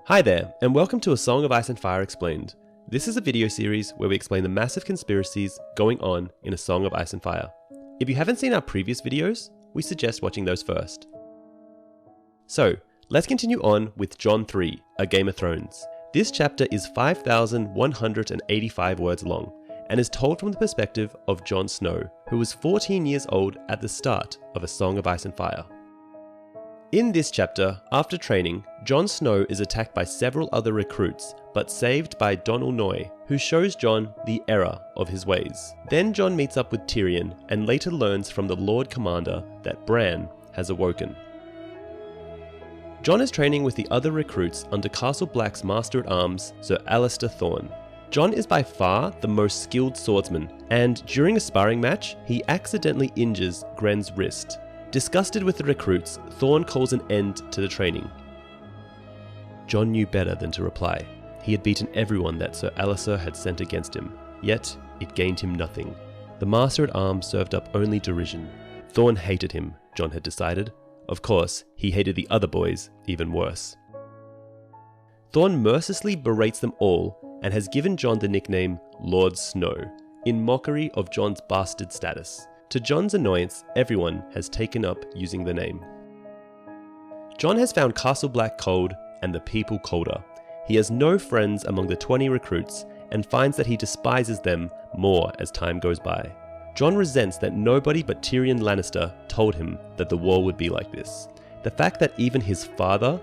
Hi there, and welcome to A Song of Ice and Fire Explained. This is a video series where we explain the massive conspiracies going on in A Song of Ice and Fire. If you haven't seen our previous videos, we suggest watching those first. So, let's continue on with Jon 3, A Game of Thrones. This chapter is 5,185 words long, and is told from the perspective of Jon Snow, who was 14 years old at the start of A Song of Ice and Fire. In this chapter, after training, Jon Snow is attacked by several other recruits, but saved by Donal Noye, who shows Jon the error of his ways. Then Jon meets up with Tyrion and later learns from the Lord Commander that Bran has awoken. Jon is training with the other recruits under Castle Black's Master-at-Arms, Sir Alliser Thorne. Jon is by far the most skilled swordsman, and during a sparring match, he accidentally injures Gren's wrist. Disgusted with the recruits, Thorne calls an end to the training. Jon knew better than to reply. He had beaten everyone that Sir Alliser had sent against him, yet it gained him nothing. The Master-at-Arms served up only derision. Thorne hated him, Jon had decided. Of course, he hated the other boys even worse. Thorne mercilessly berates them all and has given Jon the nickname Lord Snow, in mockery of Jon's bastard status. To Jon's annoyance, everyone has taken up using the name. Jon has found Castle Black cold and the people colder. He has no friends among the 20 recruits and finds that he despises them more as time goes by. Jon resents that nobody but Tyrion Lannister told him that the war would be like this. The fact that even his father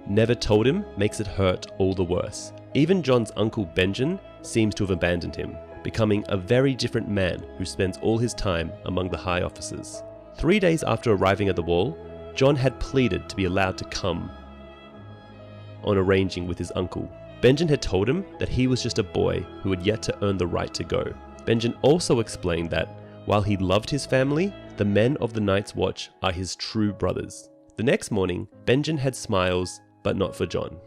never told him makes it hurt all the worse. Even Jon's uncle Benjen seems to have abandoned him, becoming a very different man who spends all his time among the high officers. 3 days after arriving at the wall, Jon had pleaded to be allowed to come on arranging with his uncle. Benjen had told him that he was just a boy who had yet to earn the right to go. Benjen also explained that, while he loved his family, the men of the Night's Watch are his true brothers. The next morning, Benjen had smiles, but not for Jon,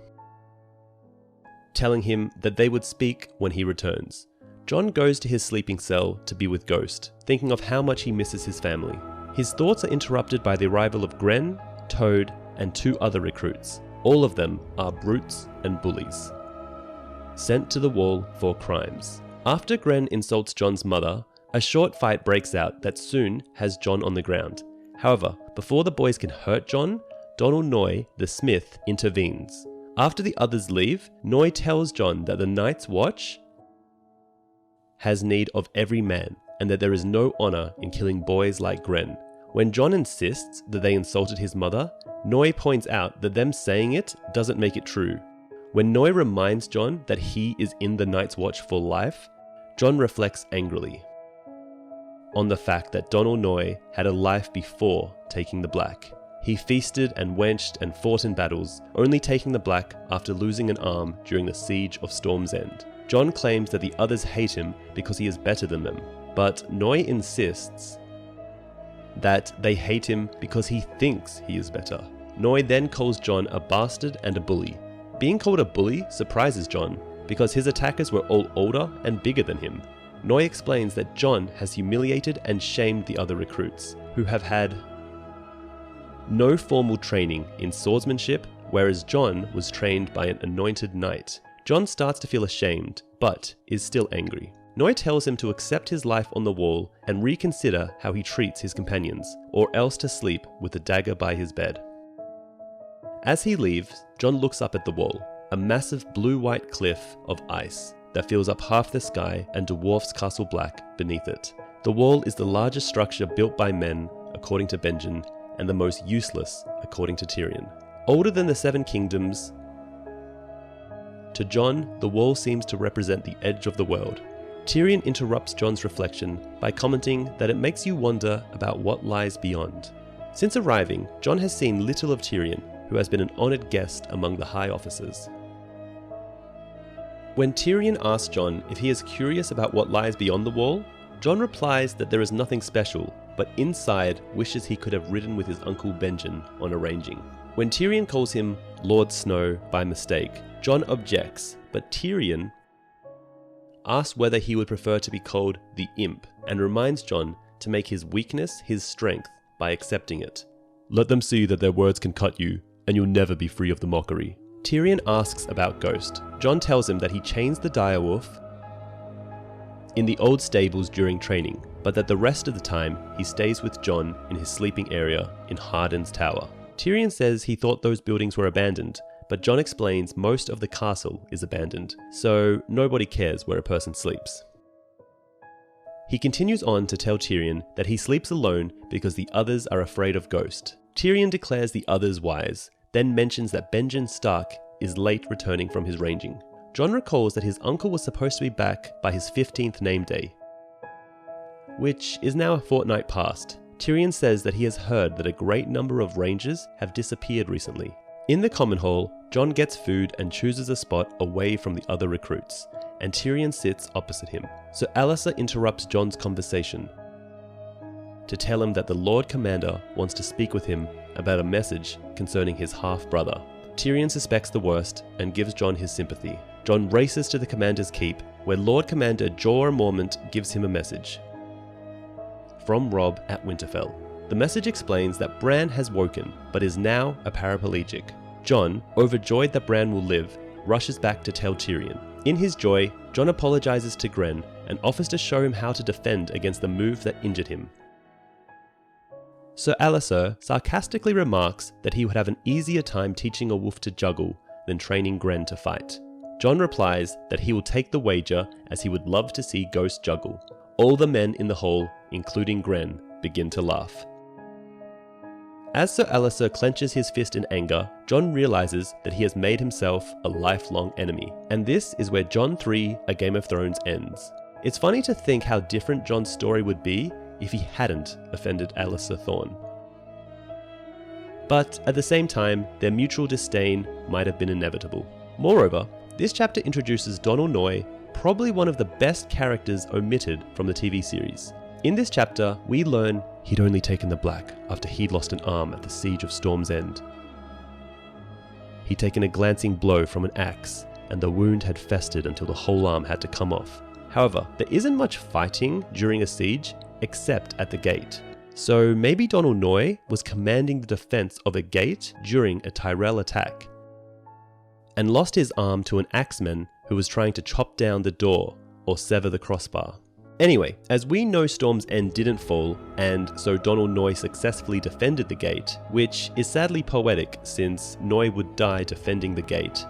telling him that they would speak when he returns. Jon goes to his sleeping cell to be with Ghost, thinking of how much he misses his family. His thoughts are interrupted by the arrival of Gren, Toad, and 2 other recruits. All of them are brutes and bullies, sent to the wall for crimes. After Gren insults Jon's mother, a short fight breaks out that soon has Jon on the ground. However, before the boys can hurt Jon, Donal Noye, the smith, intervenes. After the others leave, Noye tells Jon that the Night's Watch has need of every man, and that there is no honor in killing boys like Gren. When Jon insists that they insulted his mother, Noye points out that them saying it doesn't make it true. When Noye reminds Jon that he is in the Night's Watch for life, Jon reflects angrily on the fact that Donal Noye had a life before taking the Black. He feasted and wenched and fought in battles, only taking the Black after losing an arm during the siege of Storm's End. Jon claims that the others hate him because he is better than them, but Noye insists that they hate him because he thinks he is better. Noye then calls Jon a bastard and a bully. Being called a bully surprises Jon because his attackers were all older and bigger than him. Noye explains that Jon has humiliated and shamed the other recruits, who have had no formal training in swordsmanship, whereas Jon was trained by an anointed knight. Jon starts to feel ashamed, but is still angry. Noye tells him to accept his life on the wall and reconsider how he treats his companions, or else to sleep with a dagger by his bed. As he leaves, Jon looks up at the wall, a massive blue-white cliff of ice that fills up half the sky and dwarfs Castle Black beneath it. The wall is the largest structure built by men, according to Benjen, and the most useless, according to Tyrion. Older than the 7 kingdoms, to Jon, the wall seems to represent the edge of the world. Tyrion interrupts Jon's reflection by commenting that it makes you wonder about what lies beyond. Since arriving, Jon has seen little of Tyrion, who has been an honoured guest among the high officers. When Tyrion asks Jon if he is curious about what lies beyond the wall, Jon replies that there is nothing special, but inside wishes he could have ridden with his uncle Benjen on arranging. When Tyrion calls him Lord Snow by mistake, Jon objects, but Tyrion asks whether he would prefer to be called the Imp, and reminds Jon to make his weakness his strength by accepting it. Let them see that their words can cut you, and you'll never be free of the mockery. Tyrion asks about Ghost. Jon tells him that he chains the direwolf in the old stables during training, but that the rest of the time he stays with Jon in his sleeping area in Hardin's Tower. Tyrion says he thought those buildings were abandoned, but Jon explains most of the castle is abandoned, so nobody cares where a person sleeps. He continues on to tell Tyrion that he sleeps alone because the others are afraid of Ghost. Tyrion declares the others wise, then mentions that Benjen Stark is late returning from his ranging. Jon recalls that his uncle was supposed to be back by his 15th name day, which is now a fortnight past. Tyrion says that he has heard that a great number of rangers have disappeared recently. In the common hall, Jon gets food and chooses a spot away from the other recruits, and Tyrion sits opposite him. So Alliser interrupts Jon's conversation to tell him that the Lord Commander wants to speak with him about a message concerning his half-brother. Tyrion suspects the worst and gives Jon his sympathy. Jon races to the Commander's keep, where Lord Commander Jorah Mormont gives him a message from Robb at Winterfell. The message explains that Bran has woken, but is now a paraplegic. Jon, overjoyed that Bran will live, rushes back to tell Tyrion. In his joy, Jon apologizes to Grenn and offers to show him how to defend against the move that injured him. Sir Alliser sarcastically remarks that he would have an easier time teaching a wolf to juggle than training Grenn to fight. Jon replies that he will take the wager, as he would love to see Ghost juggle. All the men in the hall, including Grenn, begin to laugh. As Sir Alliser clenches his fist in anger, Jon realizes that he has made himself a lifelong enemy, and this is where Jon 3: A Game of Thrones ends. It's funny to think how different Jon's story would be if he hadn't offended Alliser Thorne. But at the same time, their mutual disdain might have been inevitable. Moreover, this chapter introduces Donal Noye, probably one of the best characters omitted from the TV series. In this chapter, we learn he'd only taken the black after he'd lost an arm at the siege of Storm's End. He'd taken a glancing blow from an axe, and the wound had festered until the whole arm had to come off. However, there isn't much fighting during a siege, except at the gate. So maybe Donal Noye was commanding the defense of a gate during a Tyrell attack, and lost his arm to an axeman who was trying to chop down the door or sever the crossbar. Anyway, as we know, Storm's End didn't fall, and so Donal Noye successfully defended the gate, which is sadly poetic since Noye would die defending the gate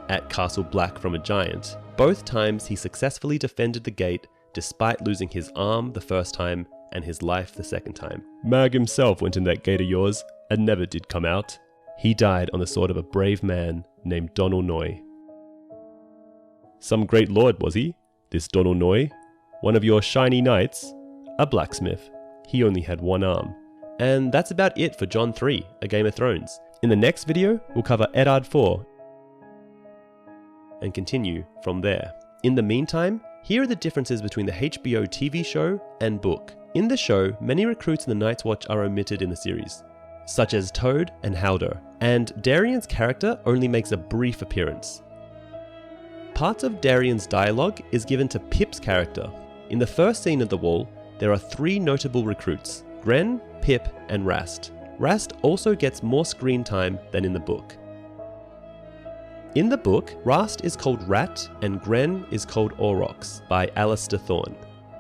at Castle Black from a giant. Both times he successfully defended the gate despite losing his arm the first time and his life the second time. Mag himself went in that gate of yours and never did come out. He died on the sword of a brave man named Donal Noye. Some great lord was he, this Donal Noye? One of your shiny knights? A blacksmith. He only had one arm. And that's about it for Jon 3: A Game of Thrones. In the next video, we'll cover Eddard 4 and continue from there. In the meantime, here are the differences between the HBO TV show and book. In the show, many recruits in the Night's Watch are omitted in the series, such as Toad and Haldor, and Darien's character only makes a brief appearance. Parts of Darien's dialogue is given to Pip's character. In the first scene of The Wall, there are 3 notable recruits: Grenn, Pip, and Rast. Rast also gets more screen time than in the book. In the book, Rast is called Rat and Grenn is called Aurochs by Alistair Thorne.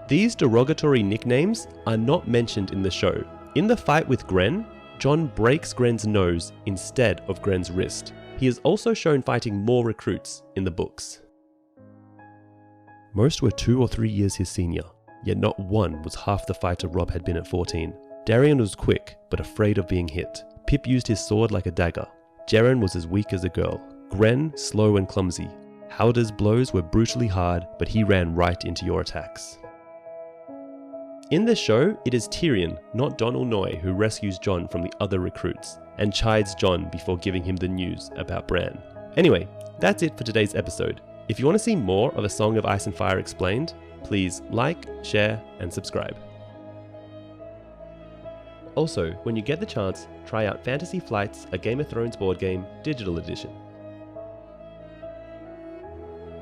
These derogatory nicknames are not mentioned in the show. In the fight with Grenn, Jon breaks Grenn's nose instead of Grenn's wrist. He is also shown fighting more recruits in the books. Most were 2 or 3 years his senior, yet not one was half the fighter Robb had been at 14. Darien was quick, but afraid of being hit. Pip used his sword like a dagger. Jeren was as weak as a girl. Grenn, slow and clumsy. Haldor's blows were brutally hard, but he ran right into your attacks. In the show, it is Tyrion, not Donal Noye, who rescues Jon from the other recruits, and chides Jon before giving him the news about Bran. Anyway, that's it for today's episode. If you want to see more of A Song of Ice and Fire Explained, please like, share, and subscribe. Also, when you get the chance, try out Fantasy Flight's A Game of Thrones board game, digital edition.